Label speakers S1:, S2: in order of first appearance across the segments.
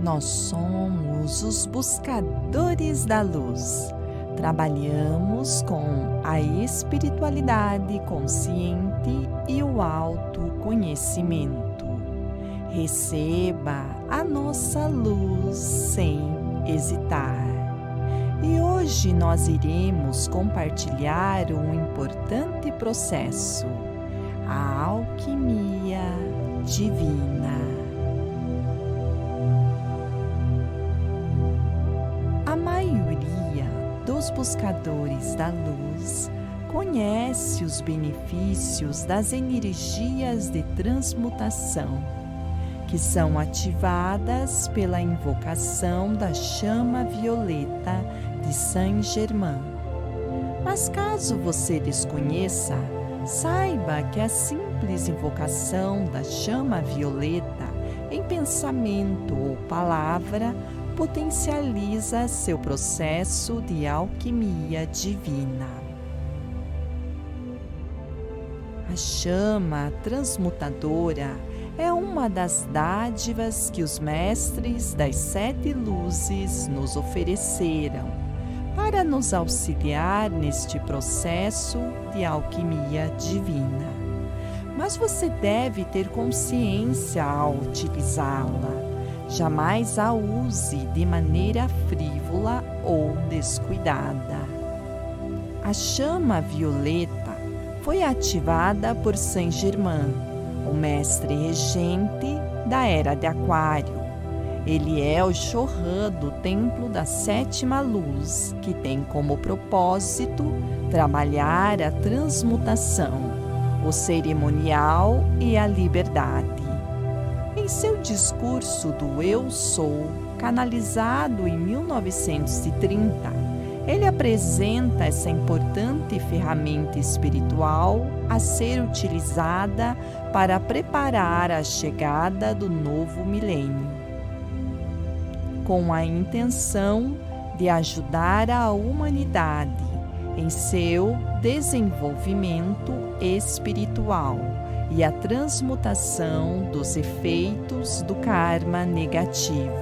S1: Nós somos os buscadores da luz. Trabalhamos com a espiritualidade consciente e o autoconhecimento. Receba a nossa luz sem hesitar. E hoje nós iremos compartilhar um importante processo, a alquimia divina. A maioria dos buscadores da luz conhece os benefícios das energias de transmutação, que são ativadas pela invocação da chama violeta de Saint-Germain. Mas caso você desconheça, saiba que a simples invocação da chama violeta em pensamento ou palavra potencializa seu processo de alquimia divina. A chama transmutadora é uma das dádivas que os mestres das 7 luzes nos ofereceram para nos auxiliar neste processo de alquimia divina. Mas você deve ter consciência ao utilizá-la. Jamais a use de maneira frívola ou descuidada. A chama violeta foi ativada por Saint-Germain, o mestre regente da Era de Aquário. Ele é o Chohan do Templo da 7ª Luz, que tem como propósito trabalhar a transmutação, o cerimonial e a liberdade. Em seu discurso do Eu Sou, canalizado em 1930, ele apresenta essa importante ferramenta espiritual a ser utilizada para preparar a chegada do novo milênio, com a intenção de ajudar a humanidade em seu desenvolvimento espiritual e a transmutação dos efeitos do karma negativo.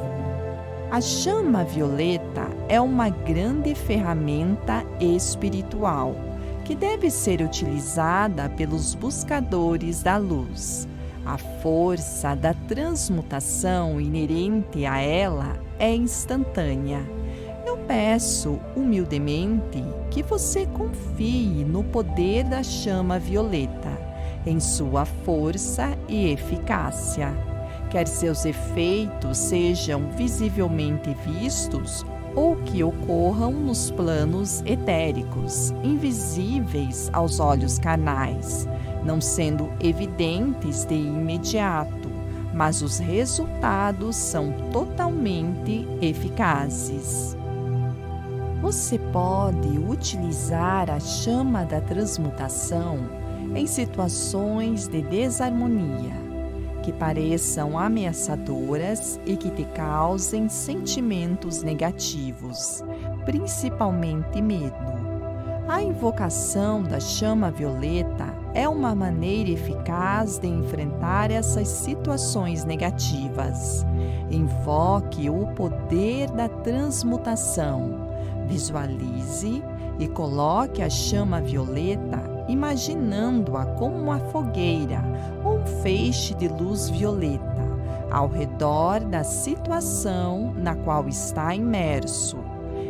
S1: A chama violeta é uma grande ferramenta espiritual que deve ser utilizada pelos buscadores da luz. A força da transmutação inerente a ela é instantânea. Eu peço humildemente que você confie no poder da chama violeta, em sua força e eficácia. Quer seus efeitos sejam visivelmente vistos ou que ocorram nos planos etéricos, invisíveis aos olhos carnais, não sendo evidentes de imediato, mas os resultados são totalmente eficazes. Você pode utilizar a chama da transmutação em situações de desarmonia, que pareçam ameaçadoras e que te causem sentimentos negativos, principalmente medo. A invocação da chama violeta é uma maneira eficaz de enfrentar essas situações negativas. Invoque o poder da transmutação. Visualize e coloque a chama violeta imaginando-a como uma fogueira ou um feixe de luz violeta ao redor da situação na qual está imerso.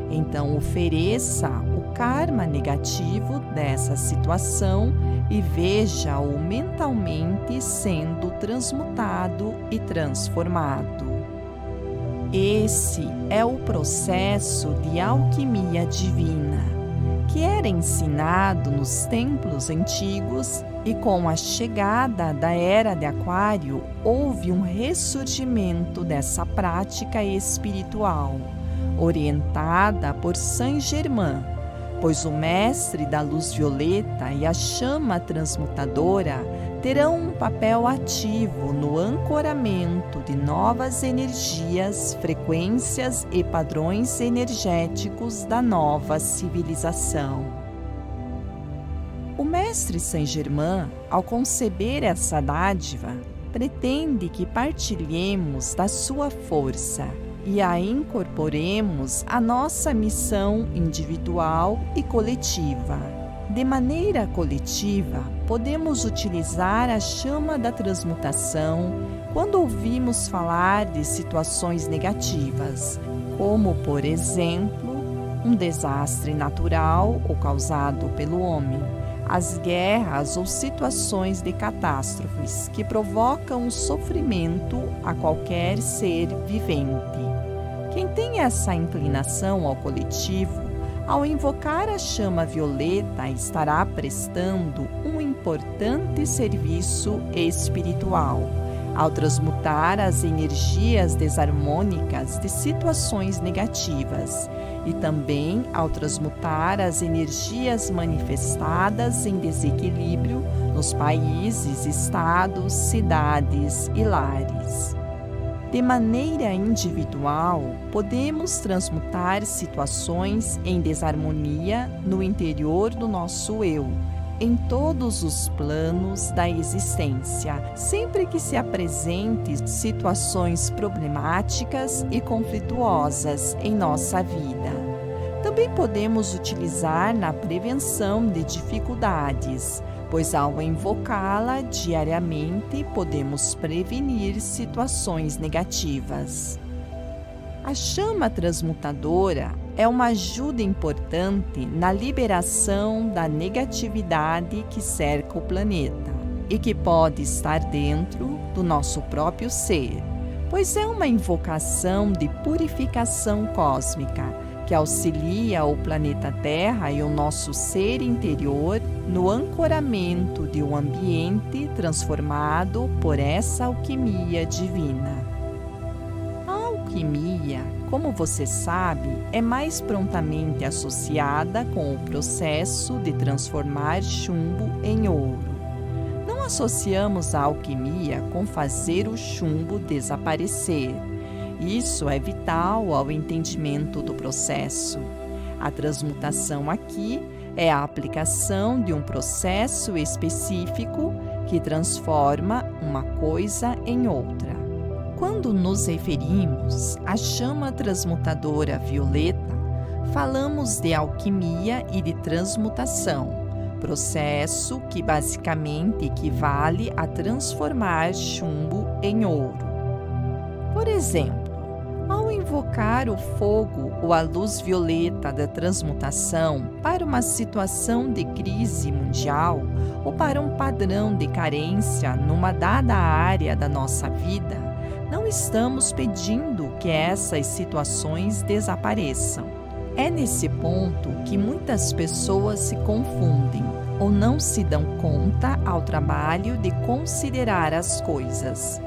S1: Então ofereça o karma negativo dessa situação e veja-o mentalmente sendo transmutado e transformado. Esse é o processo de alquimia divina, que era ensinado nos templos antigos, e com a chegada da Era de Aquário houve um ressurgimento dessa prática espiritual, orientada por Saint-Germain, pois o mestre da luz violeta e a chama transmutadora terão um papel ativo no ancoramento de novas energias, frequências e padrões energéticos da nova civilização. O mestre Saint-Germain, ao conceber essa dádiva, pretende que partilhemos da sua força e a incorporemos à nossa missão individual e coletiva. De maneira coletiva, podemos utilizar a chama da transmutação quando ouvimos falar de situações negativas, como, por exemplo, um desastre natural ou causado pelo homem, as guerras ou situações de catástrofes que provocam sofrimento a qualquer ser vivente. Quem tem essa inclinação ao coletivo, ao invocar a chama violeta, estará prestando um importante serviço espiritual, ao transmutar as energias desarmônicas de situações negativas e também ao transmutar as energias manifestadas em desequilíbrio nos países, estados, cidades e lares. De maneira individual, podemos transmutar situações em desarmonia no interior do nosso eu, em todos os planos da existência, sempre que se apresentem situações problemáticas e conflituosas em nossa vida. Também podemos utilizar na prevenção de dificuldades, pois ao invocá-la diariamente podemos prevenir situações negativas. A chama transmutadora é uma ajuda importante na liberação da negatividade que cerca o planeta e que pode estar dentro do nosso próprio ser, pois é uma invocação de purificação cósmica que auxilia o planeta Terra e o nosso ser interior no ancoramento de um ambiente transformado por essa alquimia divina. A alquimia, como você sabe, é mais prontamente associada com o processo de transformar chumbo em ouro. Não associamos a alquimia com fazer o chumbo desaparecer. Isso é vital ao entendimento do processo. A transmutação aqui é a aplicação de um processo específico que transforma uma coisa em outra. Quando nos referimos à chama transmutadora violeta, falamos de alquimia e de transmutação, processo que basicamente equivale a transformar chumbo em ouro. Por exemplo, ao invocar o fogo ou a luz violeta da transmutação para uma situação de crise mundial ou para um padrão de carência numa dada área da nossa vida, não estamos pedindo que essas situações desapareçam. É nesse ponto que muitas pessoas se confundem ou não se dão conta ao trabalho de considerar as coisas.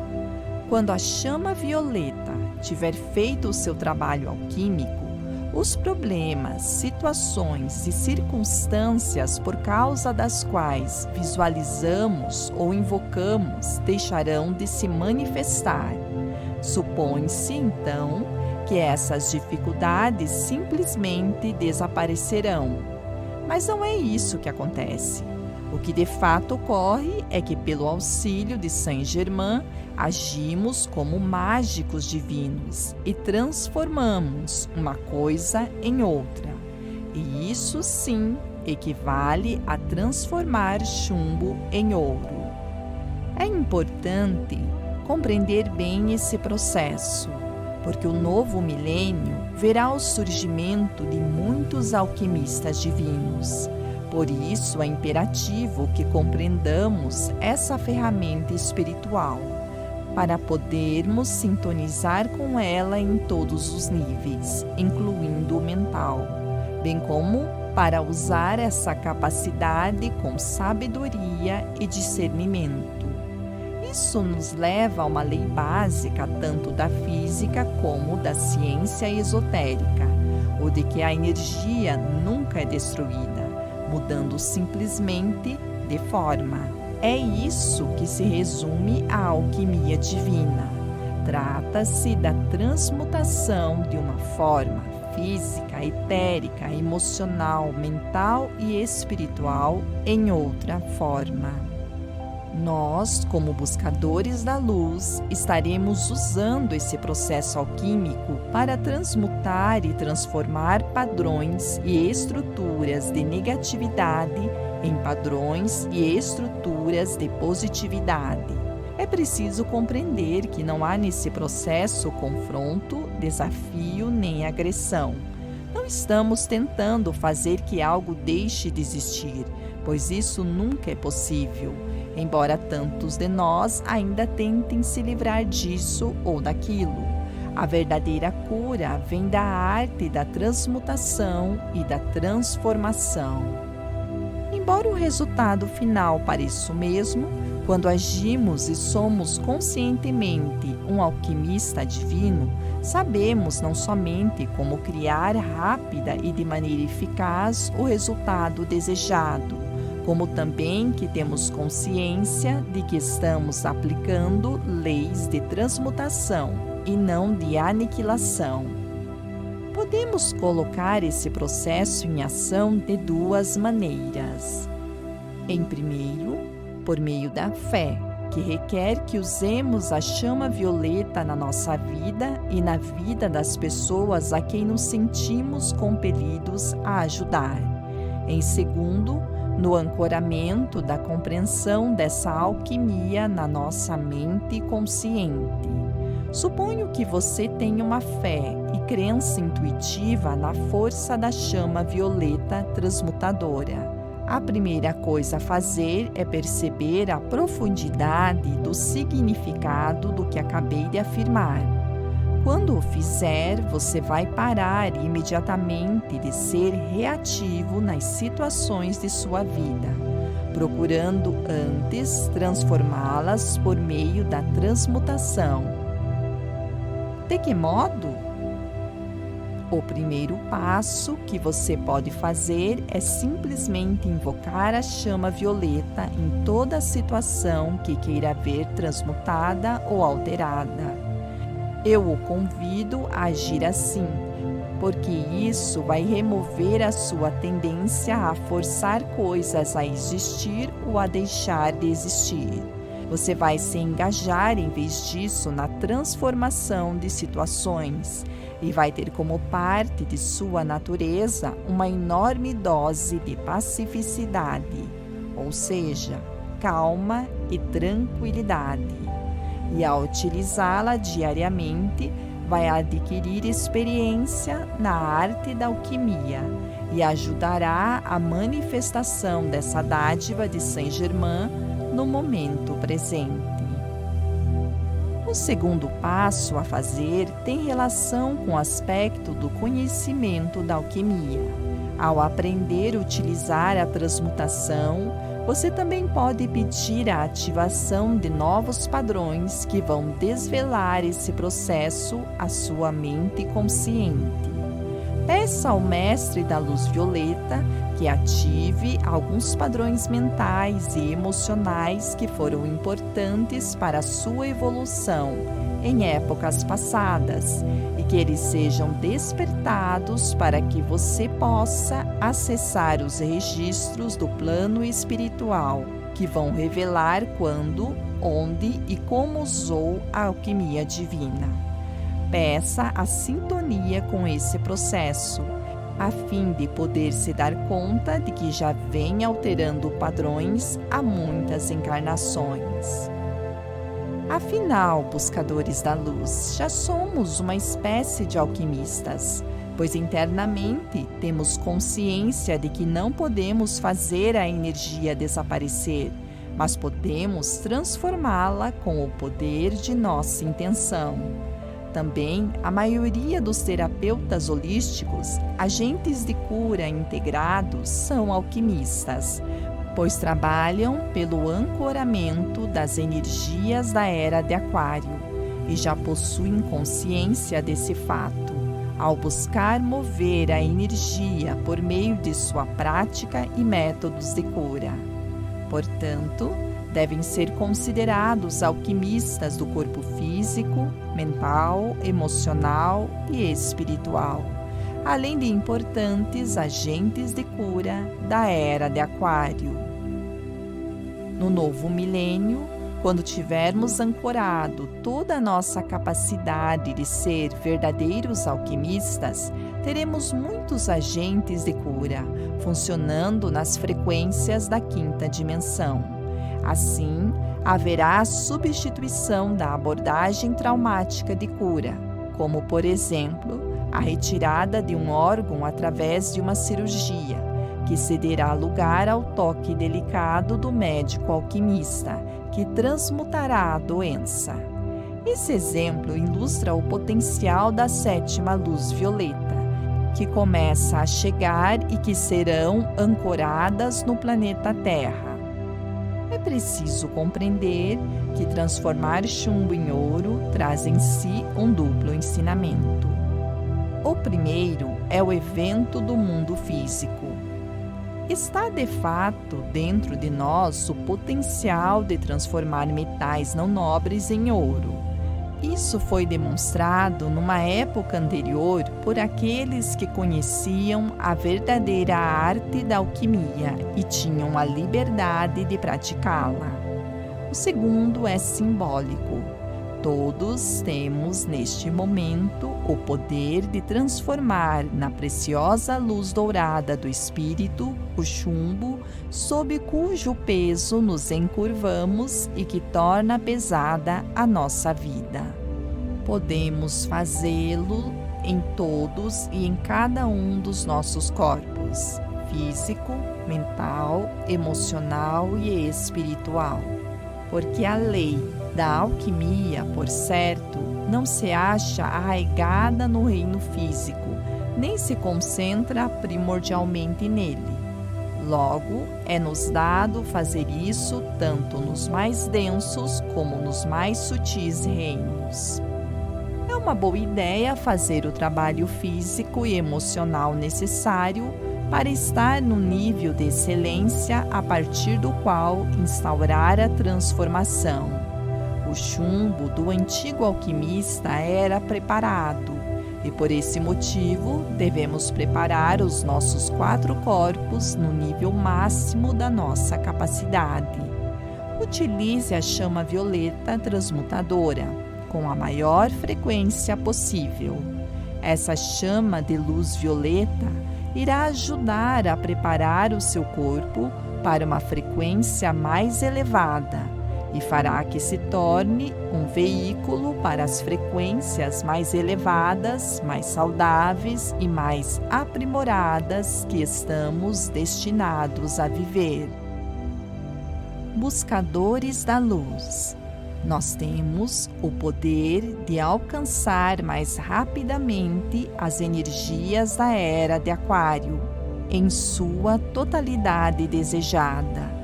S1: Quando a chama violeta tiver feito o seu trabalho alquímico, os problemas, situações e circunstâncias por causa das quais visualizamos ou invocamos deixarão de se manifestar. Supõe-se, então, que essas dificuldades simplesmente desaparecerão. Mas não é isso que acontece. O que de fato ocorre é que, pelo auxílio de Saint-Germain, agimos como mágicos divinos e transformamos uma coisa em outra. E isso sim equivale a transformar chumbo em ouro. É importante compreender bem esse processo, porque o novo milênio verá o surgimento de muitos alquimistas divinos. Por isso é imperativo que compreendamos essa ferramenta espiritual, para podermos sintonizar com ela em todos os níveis, incluindo o mental, bem como para usar essa capacidade com sabedoria e discernimento. Isso nos leva a uma lei básica tanto da física como da ciência esotérica, o de que a energia nunca é destruída, mudando simplesmente de forma. É isso que se resume a alquimia divina. Trata-se da transmutação de uma forma física, etérica, emocional, mental e espiritual em outra forma. Nós, como buscadores da luz, estaremos usando esse processo alquímico para transmutar e transformar padrões e estruturas de negatividade em padrões e estruturas de positividade. É preciso compreender que não há nesse processo confronto, desafio nem agressão. Não estamos tentando fazer que algo deixe de existir, pois isso nunca é possível, embora tantos de nós ainda tentem se livrar disso ou daquilo. A verdadeira cura vem da arte da transmutação e da transformação. Embora o resultado final pareça o mesmo, quando agimos e somos conscientemente um alquimista divino, sabemos não somente como criar rápida e de maneira eficaz o resultado desejado, como também que temos consciência de que estamos aplicando leis de transmutação e não de aniquilação. Podemos colocar esse processo em ação de duas maneiras. Em primeiro, por meio da fé, que requer que usemos a chama violeta na nossa vida e na vida das pessoas a quem nos sentimos compelidos a ajudar. Em segundo, no ancoramento da compreensão dessa alquimia na nossa mente consciente. Suponho que você tenha uma fé e crença intuitiva na força da chama violeta transmutadora. A primeira coisa a fazer é perceber a profundidade do significado do que acabei de afirmar. Quando o fizer, você vai parar imediatamente de ser reativo nas situações de sua vida, procurando antes transformá-las por meio da transmutação. De que modo? O primeiro passo que você pode fazer é simplesmente invocar a chama violeta em toda situação que queira ver transmutada ou alterada. Eu o convido a agir assim, porque isso vai remover a sua tendência a forçar coisas a existir ou a deixar de existir. Você vai se engajar, em vez disso, na transformação de situações e vai ter como parte de sua natureza uma enorme dose de pacificidade, ou seja, calma e tranquilidade. E ao utilizá-la diariamente, vai adquirir experiência na arte da alquimia e ajudará a manifestação dessa dádiva de Saint-Germain no momento presente. O segundo passo a fazer tem relação com o aspecto do conhecimento da alquimia. Ao aprender a utilizar a transmutação, você também pode pedir a ativação de novos padrões que vão desvelar esse processo à sua mente consciente. Peça ao mestre da luz violeta que ative alguns padrões mentais e emocionais que foram importantes para a sua evolução em épocas passadas e que eles sejam despertados para que você possa acessar os registros do plano espiritual, que vão revelar quando, onde e como usou a alquimia divina. Peça a sintonia com esse processo, a fim de poder se dar conta de que já vem alterando padrões há muitas encarnações. Afinal, buscadores da luz, já somos uma espécie de alquimistas, pois internamente temos consciência de que não podemos fazer a energia desaparecer, mas podemos transformá-la com o poder de nossa intenção. Também, a maioria dos terapeutas holísticos, agentes de cura integrados, são alquimistas, pois trabalham pelo ancoramento das energias da era de Aquário e já possuem consciência desse fato, ao buscar mover a energia por meio de sua prática e métodos de cura. Portanto, devem ser considerados alquimistas do corpo físico, mental, emocional e espiritual, além de importantes agentes de cura da era de Aquário. No novo milênio, quando tivermos ancorado toda a nossa capacidade de ser verdadeiros alquimistas, teremos muitos agentes de cura, funcionando nas frequências da quinta dimensão. Assim, haverá a substituição da abordagem traumática de cura, como, por exemplo, a retirada de um órgão através de uma cirurgia, que cederá lugar ao toque delicado do médico alquimista, que transmutará a doença. Esse exemplo ilustra o potencial da sétima luz violeta, que começa a chegar e que serão ancoradas no planeta Terra. É preciso compreender que transformar chumbo em ouro traz em si um duplo ensinamento. O primeiro é o evento do mundo físico. Está de fato dentro de nós o potencial de transformar metais não nobres em ouro. Isso foi demonstrado numa época anterior por aqueles que conheciam a verdadeira arte da alquimia e tinham a liberdade de praticá-la. O segundo é simbólico. Todos temos neste momento o poder de transformar na preciosa luz dourada do Espírito o chumbo sob cujo peso nos encurvamos e que torna pesada a nossa vida. Podemos fazê-lo em todos e em cada um dos nossos corpos, físico, mental, emocional e espiritual. Porque a lei da alquimia, por certo, não se acha arraigada no reino físico, nem se concentra primordialmente nele. Logo, é-nos dado fazer isso tanto nos mais densos como nos mais sutis reinos. É uma boa ideia fazer o trabalho físico e emocional necessário para estar no nível de excelência a partir do qual instaurar a transformação. O chumbo do antigo alquimista era preparado, e por esse motivo devemos preparar os nossos 4 corpos no nível máximo da nossa capacidade. Utilize a chama violeta transmutadora, com a maior frequência possível. Essa chama de luz violeta irá ajudar a preparar o seu corpo para uma frequência mais elevada e fará que se torne um veículo para as frequências mais elevadas, mais saudáveis e mais aprimoradas que estamos destinados a viver. Buscadores da luz. Nós temos o poder de alcançar mais rapidamente as energias da era de Aquário, em sua totalidade desejada,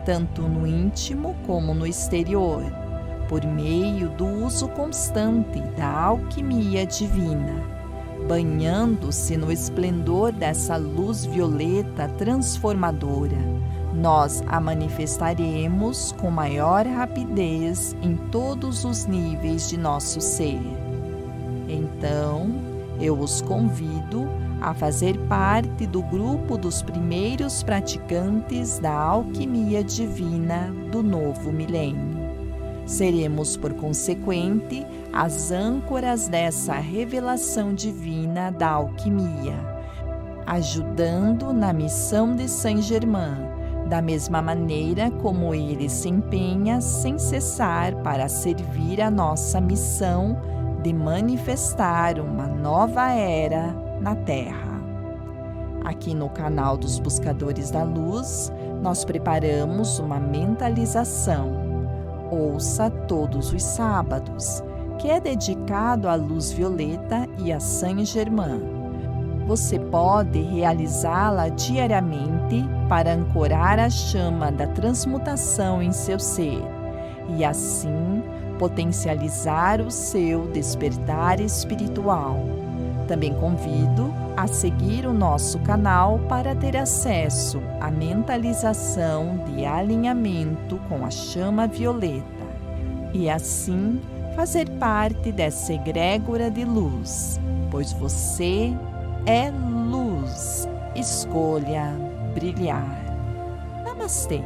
S1: tanto no íntimo como no exterior, por meio do uso constante da alquimia divina, banhando-se no esplendor dessa luz violeta transformadora. Nós a manifestaremos com maior rapidez em todos os níveis de nosso ser. Então, eu os convido a fazer parte do grupo dos primeiros praticantes da alquimia divina do novo milênio. Seremos, por consequente, as âncoras dessa revelação divina da alquimia, ajudando na missão de Saint-Germain, da mesma maneira como ele se empenha sem cessar para servir a nossa missão de manifestar uma nova era na Terra. Aqui no canal dos Buscadores da Luz, nós preparamos uma mentalização. Ouça todos os sábados, que é dedicado à luz violeta e a Saint-Germain. Você pode realizá-la diariamente para ancorar a chama da transmutação em seu ser e, assim, potencializar o seu despertar espiritual. Também convido a seguir o nosso canal para ter acesso à mentalização de alinhamento com a chama violeta e, assim, fazer parte dessa egrégora de luz, pois você é luz. Escolha brilhar. Namastê.